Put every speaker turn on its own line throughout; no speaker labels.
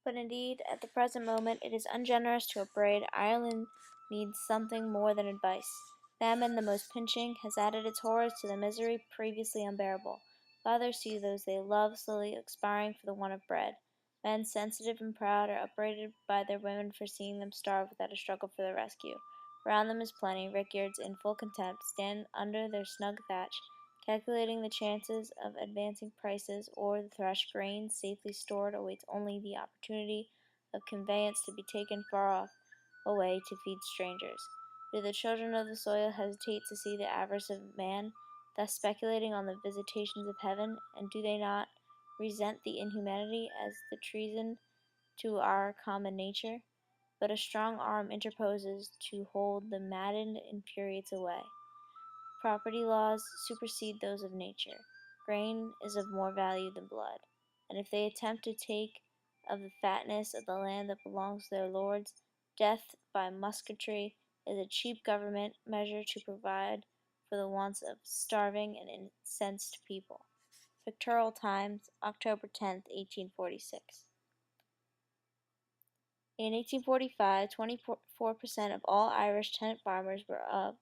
But indeed, at the present moment, it is ungenerous to upbraid. Ireland needs something more than advice. Famine, the most pinching, has added its horrors to the misery previously unbearable. Fathers see those they love slowly expiring for the want of bread. Men, sensitive and proud, are upbraided by their women for seeing them starve without a struggle for their rescue. Around them is plenty. Rickyards, in full contempt, stand under their snug thatch, calculating the chances of advancing prices, or the threshed grain, safely stored, awaits only the opportunity of conveyance to be taken far off away to feed strangers. Do the children of the soil hesitate to see the avarice of man thus speculating on the visitations of heaven, and do they not resent the inhumanity as the treason to our common nature? But a strong arm interposes to hold the maddened infuriates away. Property laws supersede those of nature. Grain is of more value than blood, and if they attempt to take of the fatness of the land that belongs to their lords, death by musketry is a cheap government measure to provide for the wants of starving and incensed people. Pictorial Times, October 10, 1846. In 1845, 24% of all Irish tenant farmers were of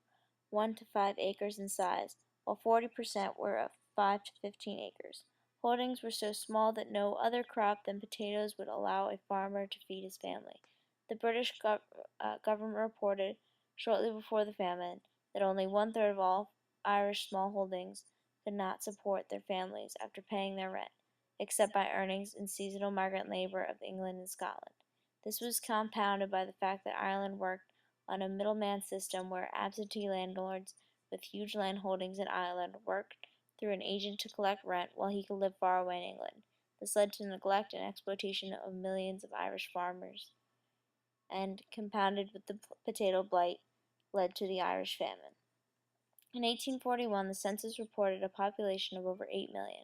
1 to 5 acres in size, while 40% were of 5 to 15 acres. Holdings were so small that no other crop than potatoes would allow a farmer to feed his family. The British government reported, shortly before the famine, that only one-third of all Irish small holdings could not support their families after paying their rent, except by earnings in seasonal migrant labor of England and Scotland. This was compounded by the fact that Ireland worked on a middleman system where absentee landlords with huge land holdings in Ireland worked through an agent to collect rent while he could live far away in England. This led to neglect and exploitation of millions of Irish farmers, and compounded with the potato blight, led to the Irish famine. In 1841, the census reported a population of over 8 million.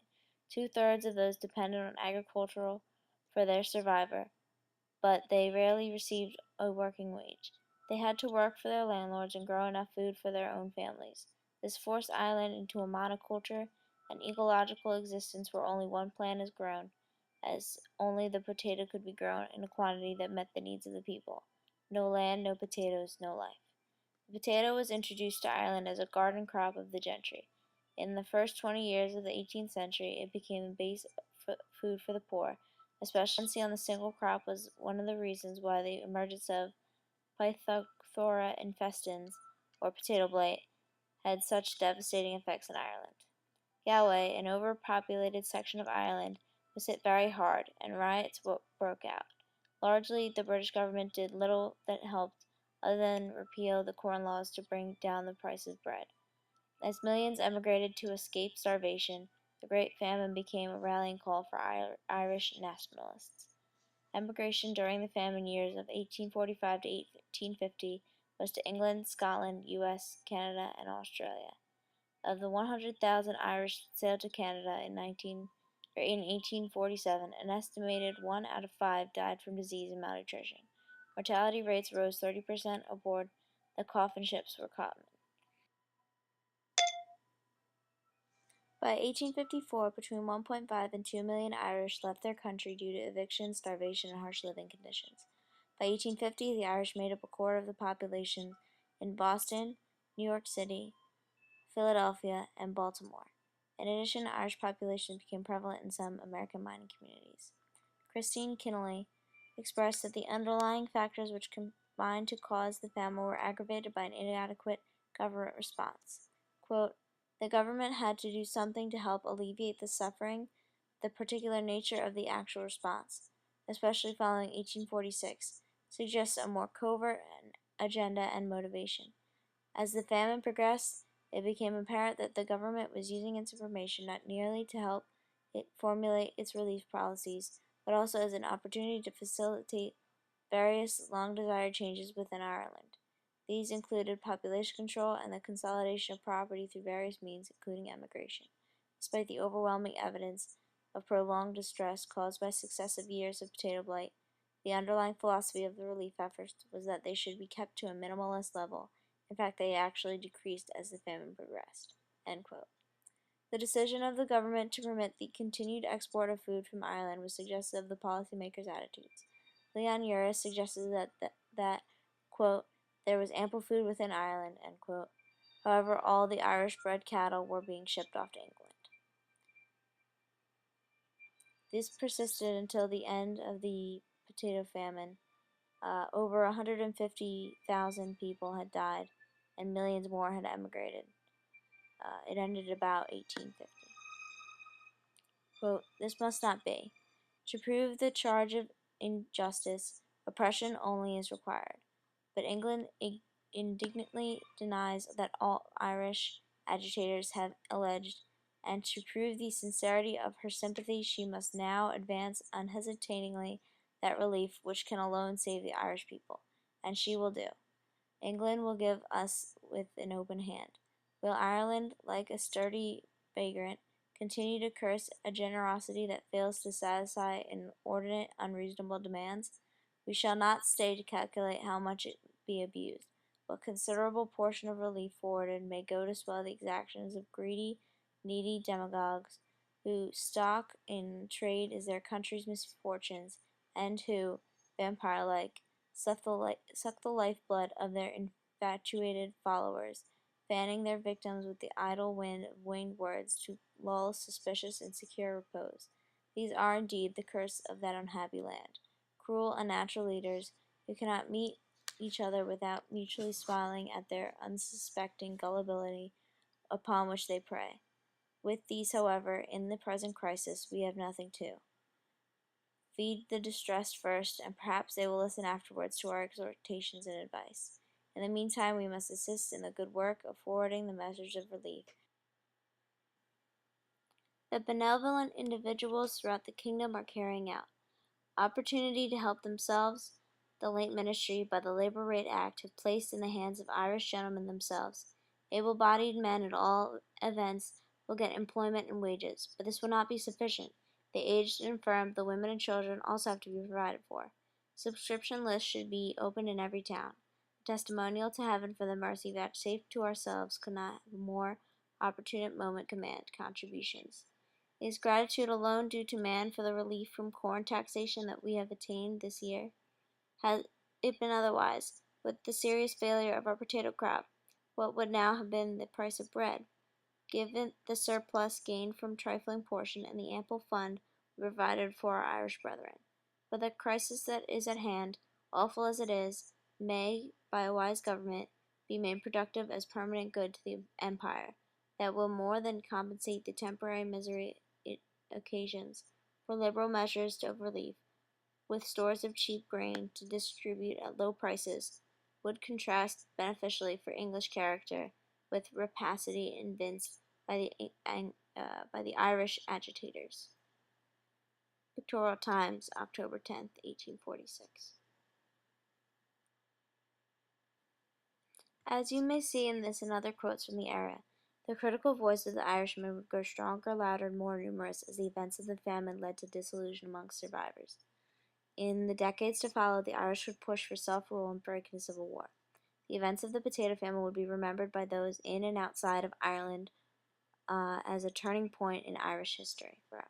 Two-thirds of those depended on agriculture for their survival, but they rarely received a working wage. They had to work for their landlords and grow enough food for their own families. This forced Ireland into a monoculture, an ecological existence where only one plant is grown, as only the potato could be grown in a quantity that met the needs of the people. No land, no potatoes, no life. The potato was introduced to Ireland as a garden crop of the gentry. In the first 20 years of the 18th century, it became the base food for the poor. Especially dependency on the single crop was one of the reasons why the emergence of Pythophthora infestans, or potato blight, had such devastating effects in Ireland. Galway, an overpopulated section of Ireland, was hit very hard, and riots broke out. Largely, the British government did little that helped other than repeal the Corn Laws to bring down the price of bread. As millions emigrated to escape starvation, the Great Famine became a rallying call for Irish nationalists. Emigration during the famine years of 1845 to 1850 was to England, Scotland, U.S., Canada, and Australia. Of the 100,000 Irish that sailed to Canada in 1847, an estimated 1 out of 5 died from disease and malnutrition. Mortality rates rose 30% aboard the coffin ships were common. By 1854, between 1.5 and 2 million Irish left their country due to eviction, starvation, and harsh living conditions. By 1850, the Irish made up a quarter of the population in Boston, New York City, Philadelphia, and Baltimore. In addition, Irish populations became prevalent in some American mining communities. Christine Kinnelly expressed that the underlying factors which combined to cause the famine were aggravated by an inadequate government response. Quote, the government had to do something to help alleviate the suffering. The particular nature of the actual response, especially following 1846, suggests a more covert agenda and motivation. As the famine progressed, it became apparent that the government was using its information not merely to help it formulate its relief policies, but also as an opportunity to facilitate various long-desired changes within Ireland. These included population control and the consolidation of property through various means, including emigration. Despite the overwhelming evidence of prolonged distress caused by successive years of potato blight, the underlying philosophy of the relief efforts was that they should be kept to a minimalist level. In fact, they actually decreased as the famine progressed. End quote. The decision of the government to permit the continued export of food from Ireland was suggestive of the policymakers' attitudes. Leon Uris suggested that quote, there was ample food within Ireland, end quote. However, all the Irish-bred cattle were being shipped off to England. This persisted until the end of the potato famine. Over 150,000 people had died, and millions more had emigrated. It ended about 1850. Quote, this must not be. To prove the charge of injustice, oppression only is required. But England indignantly denies that all Irish agitators have alleged, and to prove the sincerity of her sympathy, she must now advance unhesitatingly that relief which can alone save the Irish people, and she will do. England will give us with an open hand. Will Ireland, like a sturdy vagrant, continue to curse a generosity that fails to satisfy inordinate, unreasonable demands? We shall not stay to calculate how much it be abused. What considerable portion of relief forwarded may go to swell the exactions of greedy, needy demagogues, who stock in trade as their country's misfortunes, and who, vampire-like, suck the lifeblood of their infatuated followers, fanning their victims with the idle wind of winged words to lull suspicious and secure repose. These are indeed the curse of that unhappy land. Cruel, unnatural leaders, who cannot meet each other without mutually smiling at their unsuspecting gullibility upon which they prey. With these, however, in the present crisis, we have nothing to feed the distressed first, and perhaps they will listen afterwards to our exhortations and advice. In the meantime, we must assist in the good work of forwarding the message of relief that benevolent individuals throughout the kingdom are carrying out. Opportunity to help themselves, the late ministry, by the Labor Rate Act, have placed in the hands of Irish gentlemen themselves. Able-bodied men, at all events, will get employment and wages, but this will not be sufficient. The aged and infirm, the women and children, also have to be provided for. Subscription lists should be opened in every town. A testimonial to heaven for the mercy vouchsafed to ourselves could not have a more opportune moment command contributions. It is gratitude alone due to man for the relief from corn taxation that we have attained this year. Had it been otherwise, with the serious failure of our potato crop, what would now have been the price of bread? Given the surplus gained from trifling portion and the ample fund we provided for our Irish brethren. But the crisis that is at hand, awful as it is, may, by a wise government, be made productive as permanent good to the empire, that will more than compensate the temporary misery it occasions, for liberal measures of relief, with stores of cheap grain to distribute at low prices, would contrast beneficially for English character with rapacity evinced by the Irish agitators. Pictorial Times, October 10th, 1846. As you may see in this and other quotes from the era, the critical voice of the Irishman would grow stronger, louder, and more numerous as the events of the famine led to disillusion amongst survivors. In the decades to follow, the Irish would push for self-rule and break into civil war. The events of the potato famine would be remembered by those in and outside of Ireland as a turning point in Irish history forever.